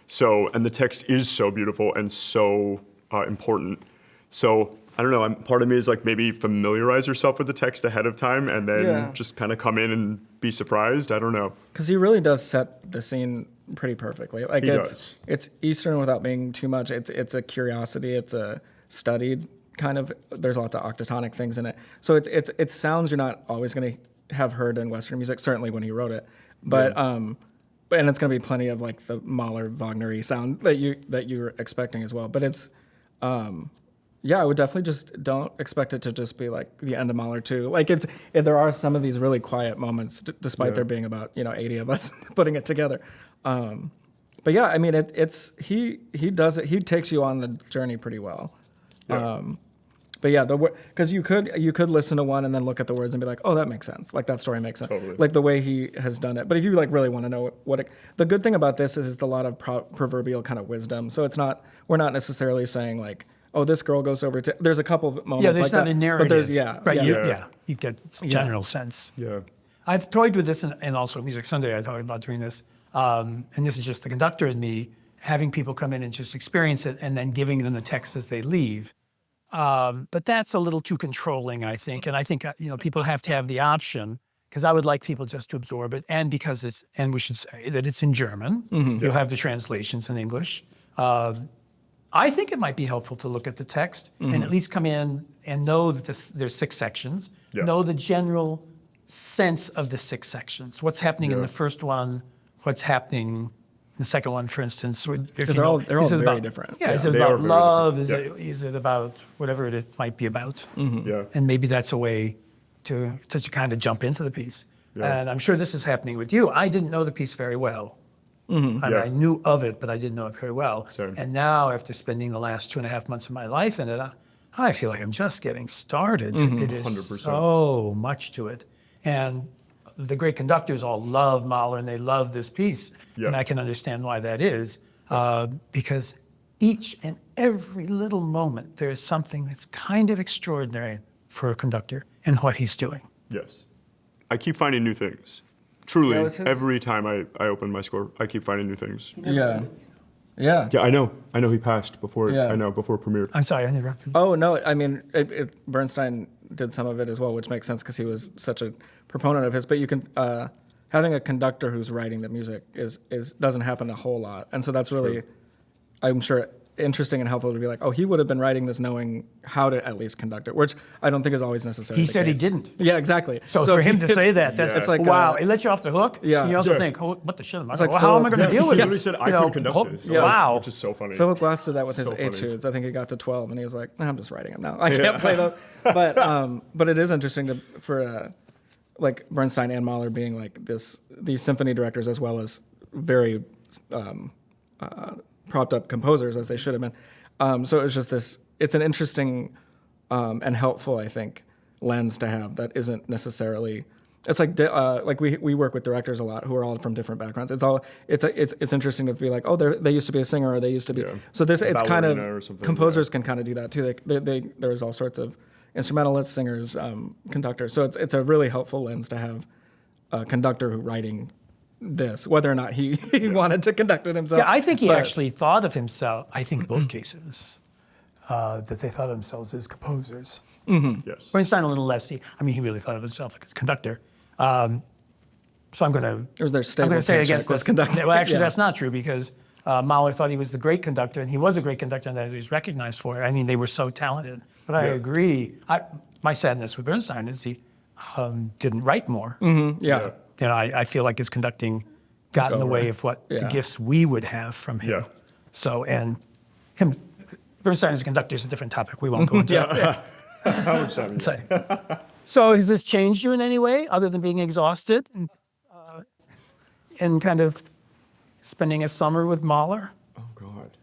So, and the text is so beautiful and so important. So, I don't know, part of me is like maybe familiarize yourself with the text ahead of time and then just kind of come in and be surprised. I don't know. Because he really does set the scene pretty perfectly. Like He it's does. Eastern without being too much. It's a curiosity. It's a studied kind of. There's lots of octatonic things in it. So it's sounds you're not always going to have heard in Western music. Certainly when he wrote it, but and it's going to be plenty of like the Mahler Wagner-y sound that you're expecting as well. But it's. Yeah, I would definitely just don't expect it to just be like the end of Mahler 2. Like there are some of these really quiet moments, despite there being about 80 of us putting it together. But yeah, I mean he does it. He takes you on the journey pretty well. Yeah. But yeah, because you could listen to one and then look at the words and be like, oh, that makes sense. Like that story makes sense. Totally. Like the way he has done it. But if you like really want to know the good thing about this is it's a lot of proverbial kind of wisdom. So we're not necessarily saying like, oh, this girl goes over to. There's a couple of moments. Yeah, there's like not that, a narrative. But there's right. Yeah. You get general sense. Yeah. I've toyed with this, and also Music Sunday. I talked about doing this, and this is just the conductor and me having people come in and just experience it, and then giving them the text as they leave. But that's a little too controlling, I think. And I think people have to have the option, because I would like people just to absorb it, and because we should say that it's in German. You'll have the translations in English. I think it might be helpful to look at the text and at least come in and know that there's 6 sections. Yeah. know the general sense of the 6 sections. What's happening in Yeah. the first one, what's happening in the second one, for instance. Because they're all very different. Yeah, Yeah. is it They about are very love? different. Is it about whatever it might be about? Yeah. And maybe that's a way to kind of jump into the piece. Yeah. And I'm sure this is happening with you. I didn't know the piece very well. I mean, Yeah. I knew of it, but I didn't know it very well. Same. And now, after spending the last 2.5 months of my life in it, I feel like I'm just getting started. It is 100%. so much to it. And the great conductors all love Mahler and they love this piece. Yeah. And I can understand why that is, because each and every little moment, there is something that's kind of extraordinary for a conductor in what he's doing. Yes. I keep finding new things. Truly, That was his- every time I open my score, I keep finding new things. Yeah. Yeah. Yeah, I know he passed before. Yeah. I know before it premiered. I'm sorry, I interrupted. Oh, no, I mean, Bernstein did some of it as well, which makes sense because he was such a proponent of his. But you can, having a conductor who's writing the music doesn't happen a whole lot. And so that's really, I'm sure, interesting and helpful to be like, oh, he would have been writing this knowing how to at least conduct it, which I don't think is always necessary. He said he didn't. Yeah, exactly. So for him to say that, that's Yeah. It's like, wow, it lets you off the hook. Yeah. And you also Yeah. think, oh, what the shit am I? like Well, how am I Philip- going to deal He with literally this? said, I You know, couldn't conduct this. Wow. Which is so funny. Philip Glass did that with his So funny. etudes. I think he got to 12, and he was like, nah, I'm just writing them now. I can't play those. But it is interesting for like Bernstein and Mahler being like these symphony directors as well as very propped up composers as they should have been. So it's just this. It's an interesting and helpful, I think, lens to have that isn't necessarily. It's like we work with directors a lot who are all from different backgrounds. It's interesting to be like, oh, they used to be a singer or they used to be. Yeah. So it's kind of Ballerina or something, composers can kind of do that too. There's all sorts of instrumentalists, singers, conductors. So it's a really helpful lens to have a conductor who writing this, whether or not he wanted to conduct it himself. Yeah, I think he But- actually thought of himself, I think in both cases, that they thought of themselves as composers. Yes. Bernstein a little less. He really thought of himself like as conductor. So I'm going to. It was their I'm stable going to say paycheck against was this. conducting. Well, actually, Yeah. that's not true because Mahler thought he was the great conductor, and he was a great conductor, and that he was recognized for it. I mean, they were so talented. But I Yeah. agree. My sadness with Bernstein is he didn't write more. Yeah. You know, I feel like his conducting got in the over. way of what the Yeah. gifts we would have from him. Yeah. So, and him, Bernstein as a conductor is a different topic. We won't go into that. How much time? Say. So has this changed you in any way other than being exhausted and kind of spending a summer with Mahler? Oh God.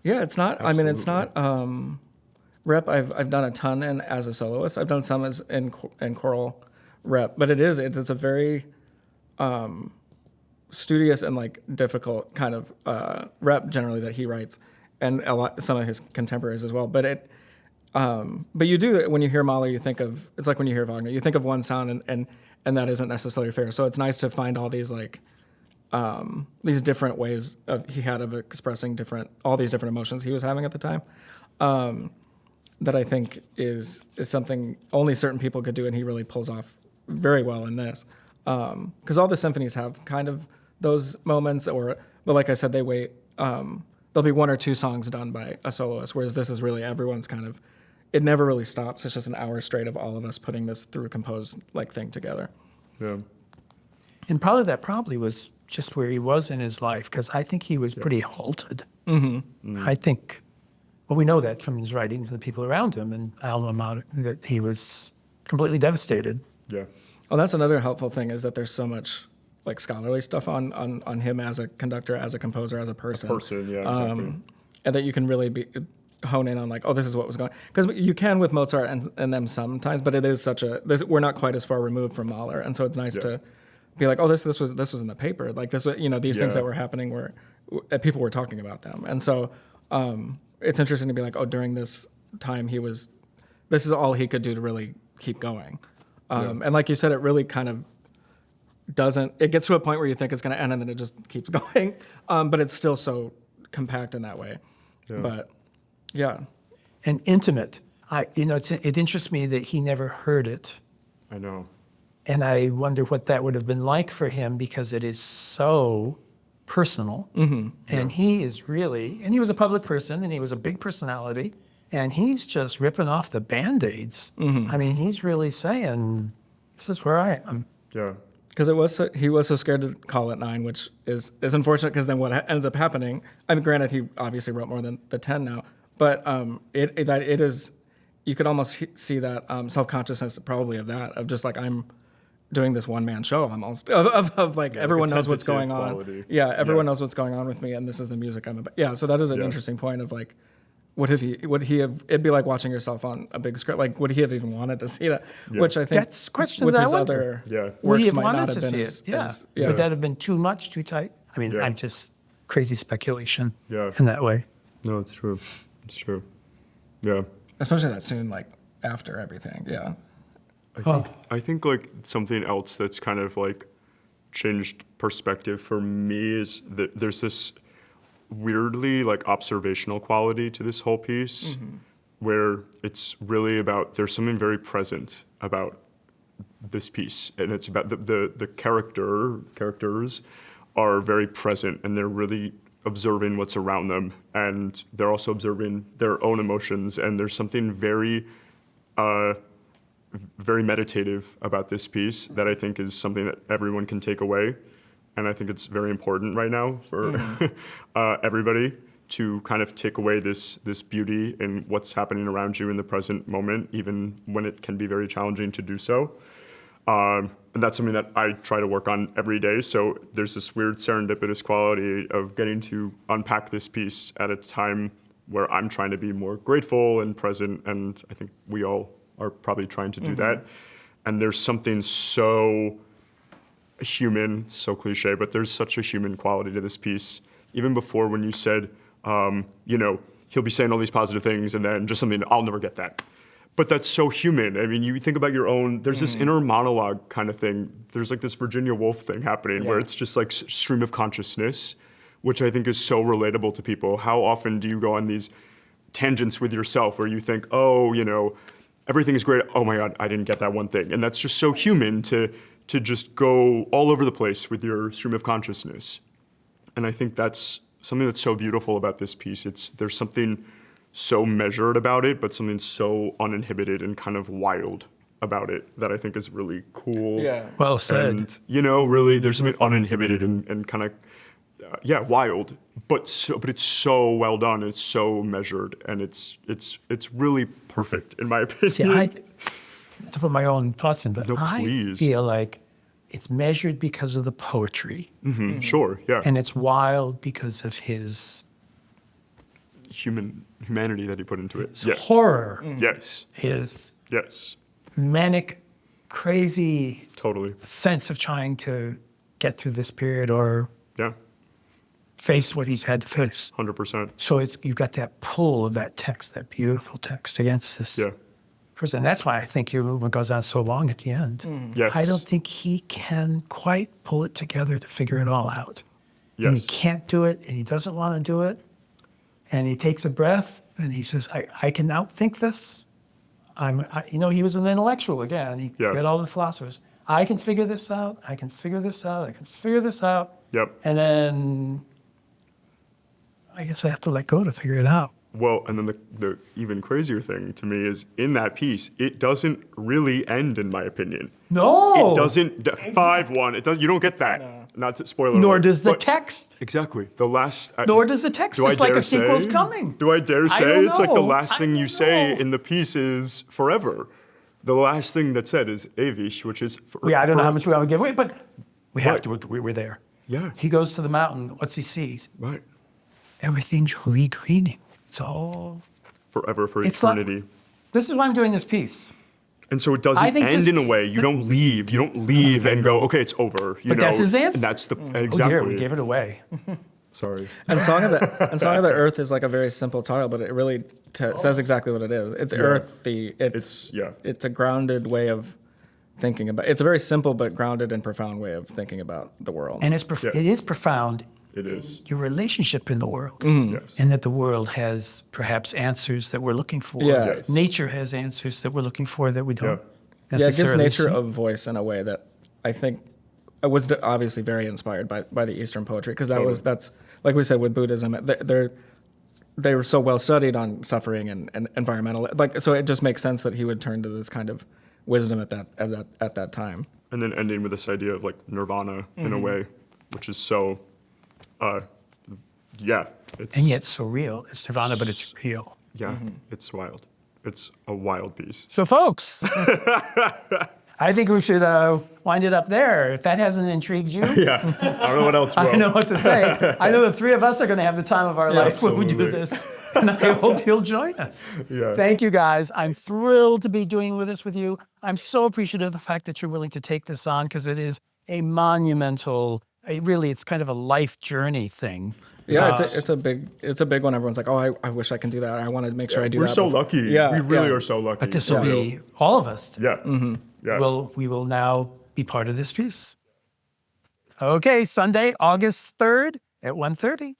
Yeah, it's not. I mean, it's not. Absolutely. Rep. I've done a ton as a soloist. I've done some as in choral rep, but it's a very studious and like difficult kind of rep generally that he writes, and some of his contemporaries as well. But you do when you hear Mahler, you think of it's like when you hear Wagner, you think of one sound, and that isn't necessarily fair. So it's nice to find all these like these different ways he had of expressing all these different emotions he was having at the time. That I think is something only certain people could do, and he really pulls off very well in this. Because all the symphonies have kind of those moments, but like I said, they wait. There'll be one or two songs done by a soloist, whereas this is really everyone's kind of. It never really stops. It's just an hour straight of all of us putting this through a composed like thing together. Yeah. And part of that probably was just where he was in his life, because I think he was pretty halted. I think, well, we know that from his writings and the people around him and alma mater, that he was completely devastated. Yeah. Well, that's another helpful thing is that there's so much like scholarly stuff on him as a conductor, as a composer, as a person. Yeah. Exactly. And that you can really hone in on like, oh, this is what was going on. Because you can with Mozart and them sometimes, but it is we're not quite as far removed from Mahler. And so it's nice to be like, oh, this was in the paper. Like this, these things that were happening were people were talking about them. And so it's interesting to be like, oh, during this time this is all he could do to really keep going. And like you said, it really kind of it gets to a point where you think it's going to end and then it just keeps going. But it's still so compact in that way. Yeah. But yeah. And intimate. It interests me that he never heard it. I know. And I wonder what that would have been like for him, because it is so personal. And he is really, and he was a public person and he was a big personality. and he's just ripping off the Band-Aids. I mean, he's really saying, this is where I am. Yeah. Because he was so scared to call it 9, which is unfortunate. Because then what ends up happening? I mean, granted, he obviously wrote more than the 10 now, but it is. You could almost see that self-consciousness probably of just like I'm doing this one-man show almost of like everyone knows what's going quality. on. Yeah, everyone knows what's going on with me, and this is the music I'm about. Yeah, so that is an interesting point of like. Would he have? It'd be like watching yourself on a big screen. Like, would he have even wanted to see that? Yeah. Which I think That's a question with that I his wonder. other Would he works have might wanted not to have been see as, it? Yeah. as Would that have been too much, too tight? I mean, I'm just crazy speculation in that way. No, it's true. It's true. Yeah. especially that soon, like after everything. Yeah. I think like something else that's kind of like changed perspective for me is that there's this weirdly like observational quality to this whole piece where it's really about, there's something very present about this piece, and it's about the characters are very present, and they're really observing what's around them, and they're also observing their own emotions, and there's something very very meditative about this piece that I think is something that everyone can take away. And I think it's very important right now for everybody to kind of take away this beauty in what's happening around you in the present moment, even when it can be very challenging to do so. And that's something that I try to work on every day. So there's this weird serendipitous quality of getting to unpack this piece at a time where I'm trying to be more grateful and present, and I think we all are probably trying to do that. And there's something so human, so cliche, but there's such a human quality to this piece. Even before, when you said, he'll be saying all these positive things and then just something, I'll never get that. But that's so human. I mean, you think about your own, there's this inner monologue kind of thing. There's like this Virginia Woolf thing happening where it's just like stream of consciousness, which I think is so relatable to people. How often do you go on these tangents with yourself where you think, everything is great. Oh my God, I didn't get that one thing. And that's just so human to just go all over the place with your stream of consciousness. And I think that's something that's so beautiful about this piece. There's something so measured about it, but something so uninhibited and kind of wild about it that I think is really cool. Yeah. Well said. And, really, there's something uninhibited and kind of, wild, but it's so well done. It's so measured, and it's really perfect in my opinion. See, to put my own thoughts in, but No, I please. feel like it's measured because of the poetry, Sure, yeah. and it's wild because of his Humanity that he put into it. horror, Yes. his Yes. manic, crazy Totally. sense of trying to get through this period or Yeah. face what he's had to face. 100%. So you've got that pull of that text, that beautiful text against this Yeah. person. That's why I think your movement goes on so long at the end. Yes. I don't think he can quite pull it together to figure it all out. And he Yes. can't do it, and he doesn't want to do it. And he takes a breath, and he says, I can outthink this. He was an intellectual again. He read all the philosophers. I can figure this out. I can figure this out. I can figure this out. Yep. And then I guess I have to let go to figure it out. Well, and then the even crazier thing to me is in that piece, it doesn't really end, in my opinion. No. It doesn't. 5-1. It does. You don't get that. Not to spoiler. Nor alert, does the but- text. Exactly. The last. Nor does the text. Do I It's like dare a sequel's say? coming. Do I dare I say? don't It's like the know. last I thing you don't say know. in the piece is forever. The last thing that's said is Avish, which is. I don't know how much we want to give away, but we have Right. to. We're there. Yeah. He goes to the mountain. What's he sees? Right. Everything's really greening. It's all. Forever, for It's like- eternity. This is why I'm doing this piece. And so it I doesn't think end this in a is way. You don't leave. You don't leave and go, okay, it's over. But that's his answer. And that's the Oh exactly. dear, we gave it away. Sorry. And Song of the Earth is like a very simple title, but it really says exactly what it is. It's earthy. It's a grounded way of thinking about. It's a very simple but grounded and profound way of thinking about the world. And it is profound, It is. your relationship in the world. Yes. And that the world has perhaps answers that we're looking for. Yeah. Yes. Nature has answers that we're looking for that we don't Yeah, it gives necessarily nature see. a voice in a way that I think I was obviously very inspired by the Eastern poetry because that's like we said with Buddhism, they were so well studied on suffering and environmental, like, so it just makes sense that he would turn to this kind of wisdom at that time. And then ending with this idea of like nirvana in a way, which is so, it's And yet so real. It's Nirvana, but it's real. yeah, it's wild. It's a wild piece. So folks, I think we should wind it up there. If that hasn't intrigued you, Yeah, I don't know what else will. I don't know what to say. I know the three of us are going to have the time of our life when we do absolutely. this. And I hope you'll join us. Yeah. Thank you, guys. I'm thrilled to be doing this with you. I'm so appreciative of the fact that you're willing to take this on, because it is a monumental, it's kind of a life journey thing. Yeah, it's a big one. Everyone's like, oh, I wish I can do that. I want to make sure I do We're that. so lucky. Yeah, we really yeah. are so lucky. But this will be all of us. Yeah. Yeah. We will now be part of this piece. Okay, Sunday, August 3rd at 1:30.